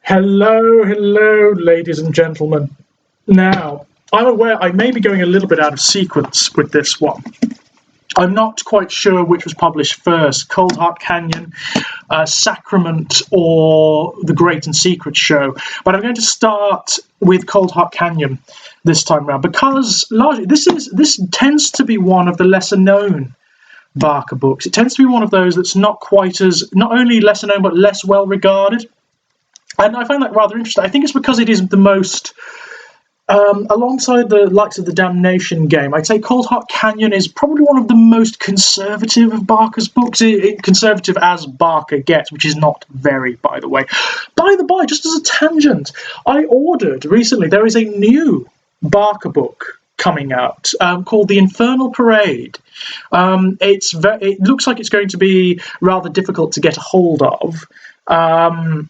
Hello, ladies and gentlemen. Now, I'm aware I may be going a little bit out of sequence with this one. I'm not quite sure which was published first, Coldheart Canyon, Sacrament, or The Great and Secret Show. But I'm going to start with Coldheart Canyon this time around, because largely this tends to be one of the lesser known Barker books. It tends to be one of those that's not only lesser known, but less well regarded. And I find that rather interesting. I think it's because it is the most, alongside the likes of the Damnation Game, I'd say Coldheart Canyon is probably one of the most conservative of Barker's books. Conservative as Barker gets, which is not very, by the way. By the by, just as a tangent, I ordered recently, there is a new Barker book coming out called The Infernal Parade. It looks like it's going to be rather difficult to get a hold of.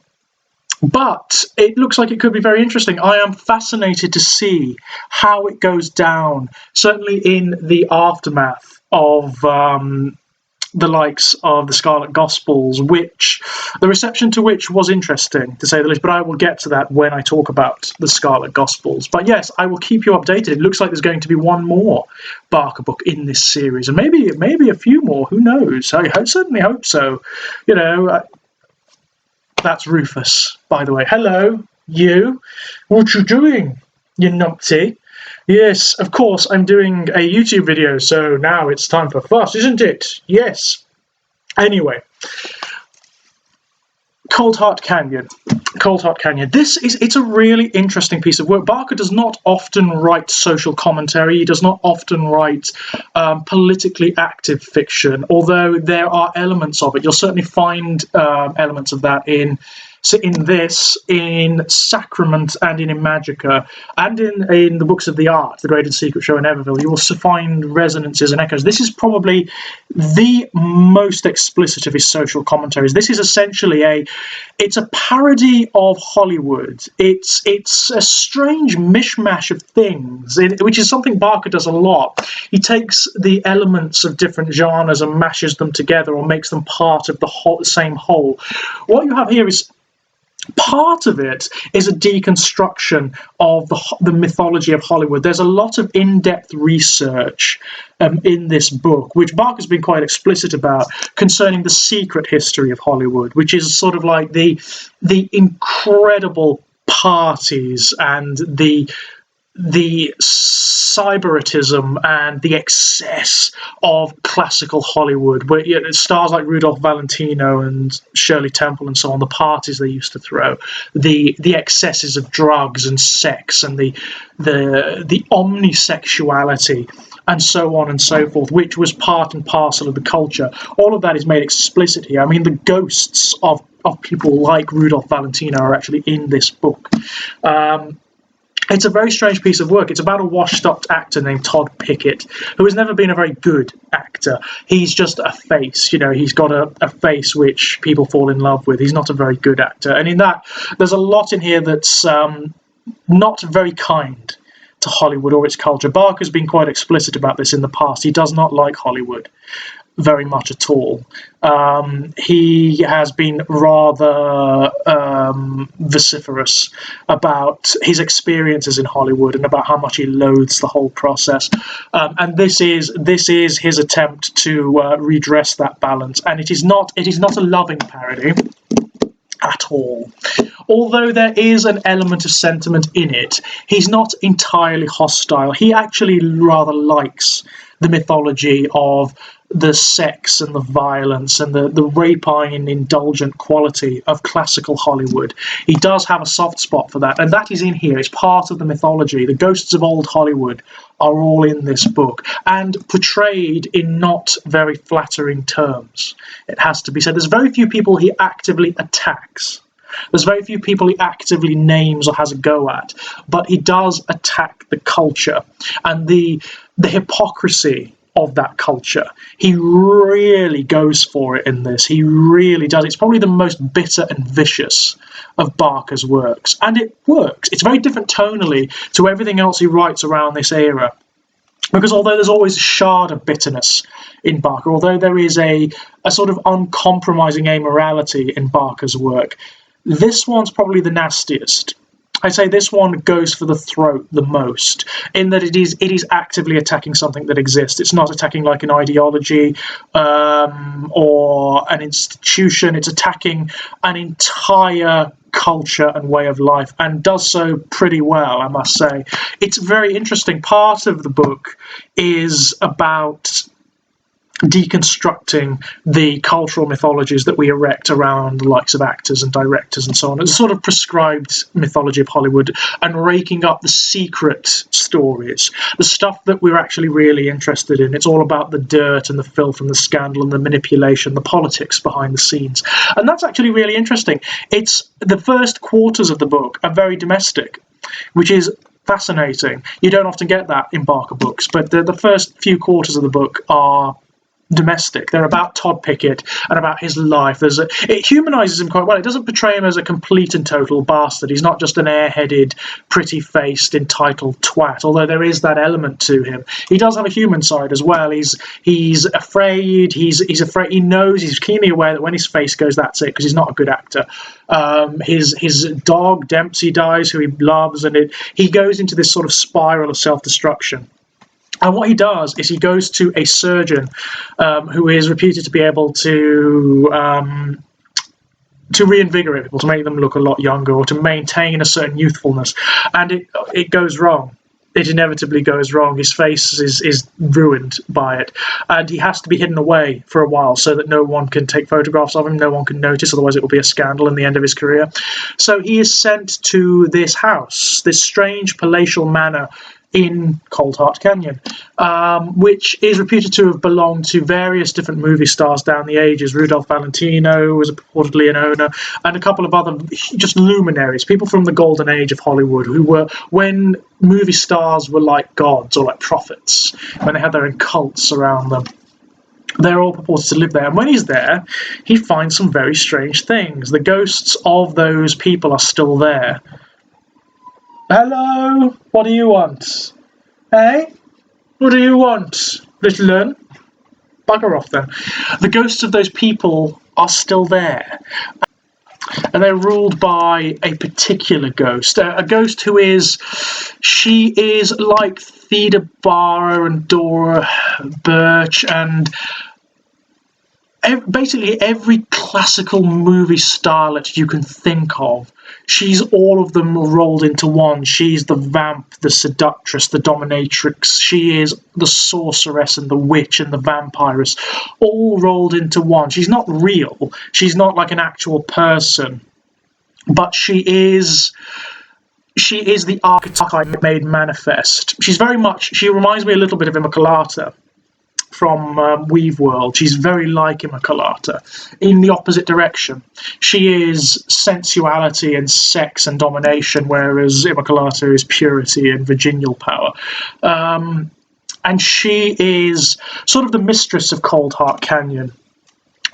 But it looks like it could be very interesting. I am fascinated to see how it goes down, certainly in the aftermath of the likes of the Scarlet Gospels, which the reception to which was interesting, to say the least. But I will get to that when I talk about the Scarlet Gospels. But yes, I will keep you updated. It looks like there's going to be one more Barker book in this series, and maybe a few more. Who knows? I certainly hope so. You know. That's Rufus, by the way. Hello, you. What you doing, you numpty? Yes, of course, I'm doing a YouTube video, so now it's time for fuss, isn't it? Yes. Anyway, Coldheart Canyon. It's a really interesting piece of work. Barker does not often write social commentary. He does not often write politically active fiction, although there are elements of it. You'll certainly find elements of that in Sacrament, and in Imagica, and in the books of the art, The Great and Secret Show, and Everville. You will find resonances and echoes. This is probably the most explicit of his social commentaries. This is essentially it's a parody of Hollywood. It's a strange mishmash of things, which is something Barker does a lot. He takes the elements of different genres and mashes them together, or makes them part of the same whole. What you have here is part of it is a deconstruction of the mythology of Hollywood. There's a lot of in-depth research in this book, which Barker's been quite explicit about, concerning the secret history of Hollywood, which is sort of like the incredible parties and the cyberitism and the excess of classical Hollywood, where stars like Rudolph Valentino and Shirley Temple and so on, the parties they used to throw, the excesses of drugs and sex, and the omnisexuality, and so on and so forth, which was part and parcel of the culture. All of that is made explicit here. I mean, the ghosts of people like Rudolph Valentino are actually in this book. It's a very strange piece of work. It's about a washed-up actor named Todd Pickett, who has never been a very good actor. He's just a face, he's got a face which people fall in love with. He's not a very good actor. And in that, there's a lot in here that's not very kind to Hollywood or its culture. Barker's been quite explicit about this in the past. He does not like Hollywood very much at all. He has been rather vociferous about his experiences in Hollywood and about how much he loathes the whole process. And this is his attempt to redress that balance. And it is not a loving parody at all. Although there is an element of sentiment in it, he's not entirely hostile. He actually rather likes the mythology of the sex and the violence and the rapine, indulgent quality of classical Hollywood. He does have a soft spot for that, and that is in here. It's part of the mythology. The ghosts of old Hollywood are all in this book, and portrayed in not very flattering terms, it has to be said. There's very few people he actively attacks. There's very few people he actively names or has a go at, but he does attack the culture and the hypocrisy of that culture. He really goes for it in this. He really does. It's probably the most bitter and vicious of Barker's works, and it works. It's very different tonally to everything else he writes around this era. Because although there's always a shard of bitterness in Barker, although there is a sort of uncompromising amorality in Barker's work, this one's probably the nastiest. I'd say this one goes for the throat the most, in that it is actively attacking something that exists. It's not attacking like an ideology or an institution. It's attacking an entire culture and way of life, and does so pretty well, I must say. It's very interesting. Part of the book is about deconstructing the cultural mythologies that we erect around the likes of actors and directors and so on. It's a sort of prescribed mythology of Hollywood, and raking up the secret stories, the stuff that we're actually really interested in. It's all about the dirt and the filth and the scandal and the manipulation, the politics behind the scenes. And that's actually really interesting. It's the first quarters of the book are very domestic, which is fascinating. You don't often get that in Barker books, but the first few quarters of the book are domestic. They're about Todd Pickett and about his life. It humanises him quite well. It doesn't portray him as a complete and total bastard. He's not just an airheaded, pretty-faced, entitled twat, although there is that element to him. He does have a human side as well. He's afraid. He's afraid. He knows. He's keenly aware that when his face goes, that's it, because he's not a good actor. His dog Dempsey dies, who he loves, and he goes into this sort of spiral of self-destruction. And what he does is he goes to a surgeon who is reputed to be able to reinvigorate people, to make them look a lot younger, or to maintain a certain youthfulness. And it goes wrong. It inevitably goes wrong. His face is ruined by it, and he has to be hidden away for a while so that no one can take photographs of him, no one can notice, otherwise it will be a scandal in the end of his career. So he is sent to this house, this strange palatial manor in Coldheart Canyon, which is reputed to have belonged to various different movie stars down the ages. Rudolph Valentino was purportedly an owner, and a couple of other just luminaries, people from the golden age of Hollywood, who were, when movie stars were like gods or like prophets, when they had their own cults around them. They're all purported to live there, and when he's there, he finds some very strange things. The ghosts of those people are still there. Hello? What do you want? Hey? What do you want, little un? Bugger off then. The ghosts of those people are still there. And they're ruled by a particular ghost. A ghost she is like Theda Bara and Dora Birch and basically every classical movie starlet you can think of. She's all of them rolled into one. She's the vamp, the seductress, the dominatrix. She is the sorceress and the witch and the vampiress, all rolled into one. She's not real. She's not like an actual person, but she is the archetype made manifest. She reminds me a little bit of Immaculata from Weave World. She's very like Immaculata in the opposite direction. She is sensuality and sex and domination, whereas Immaculata is purity and virginal power. And she is sort of the mistress of Coldheart Canyon.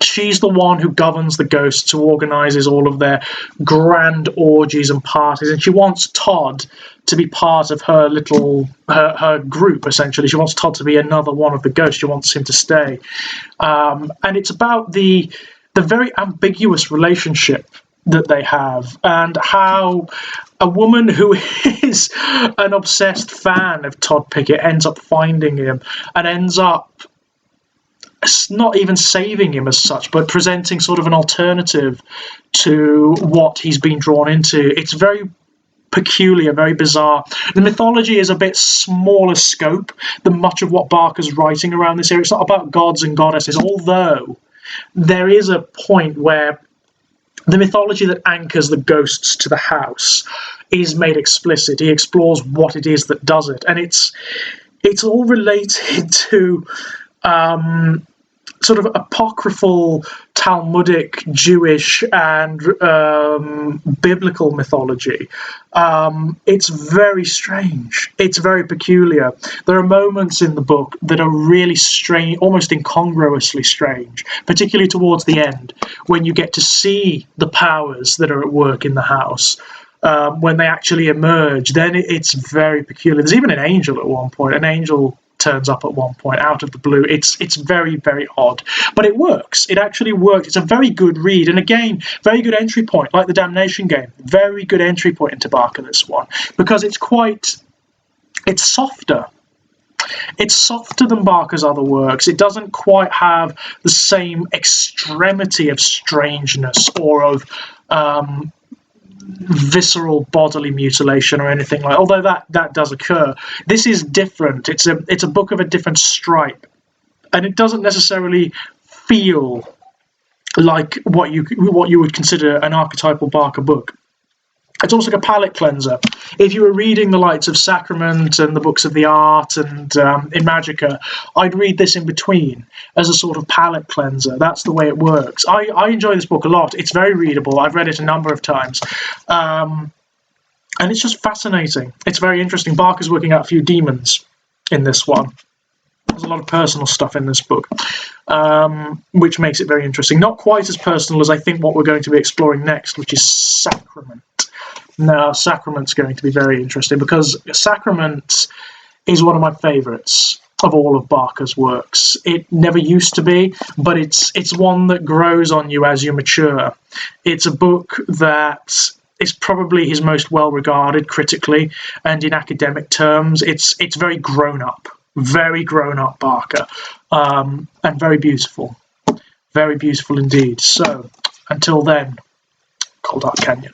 She's the one who governs the ghosts, who organises all of their grand orgies and parties, and she wants Todd to be part of her group, essentially. She wants Todd to be another one of the ghosts. She wants him to stay. And it's about the very ambiguous relationship that they have, and how a woman who is an obsessed fan of Todd Pickett ends up finding him and ends up not even saving him as such, but presenting sort of an alternative to what he's been drawn into. It's very peculiar, very bizarre. The mythology is a bit smaller scope than much of what Barker's writing around this area. It's not about gods and goddesses, although there is a point where the mythology that anchors the ghosts to the house is made explicit. He explores what it is that does it, and it's all related to sort of apocryphal Talmudic, Jewish, and biblical mythology. It's very strange. It's very peculiar. There are moments in the book that are really strange, almost incongruously strange, particularly towards the end, when you get to see the powers that are at work in the house. When they actually emerge, then it's very peculiar. There's even an angel at one point. An angel turns up at one point out of the blue. It's very, very odd, but it works. It actually works. It's a very good read, and again, very good entry point, like the Damnation game. Very good entry point into Barker, this one, because it's softer. It's softer than Barker's other works. It doesn't quite have the same extremity of strangeness or of visceral bodily mutilation or anything like, although that does occur. This is different. It's a book of a different stripe, and it doesn't necessarily feel like what you would consider an archetypal Barker book. It's also like a palate cleanser. If you were reading the likes of Sacrament and the books of the Art and in Magica, I'd read this in between as a sort of palate cleanser. That's the way it works. I enjoy this book a lot. It's very readable. I've read it a number of times. And it's just fascinating. It's very interesting. Barker's working out a few demons in this one. There's a lot of personal stuff in this book, which makes it very interesting. Not quite as personal as I think what we're going to be exploring next, which is Sacrament. Now, Sacrament's going to be very interesting because Sacrament is one of my favourites of all of Barker's works. It never used to be, but it's one that grows on you as you mature. It's a book that is probably his most well-regarded critically and in academic terms. It's very grown-up Barker, and very beautiful indeed. So, until then, Coldheart Canyon.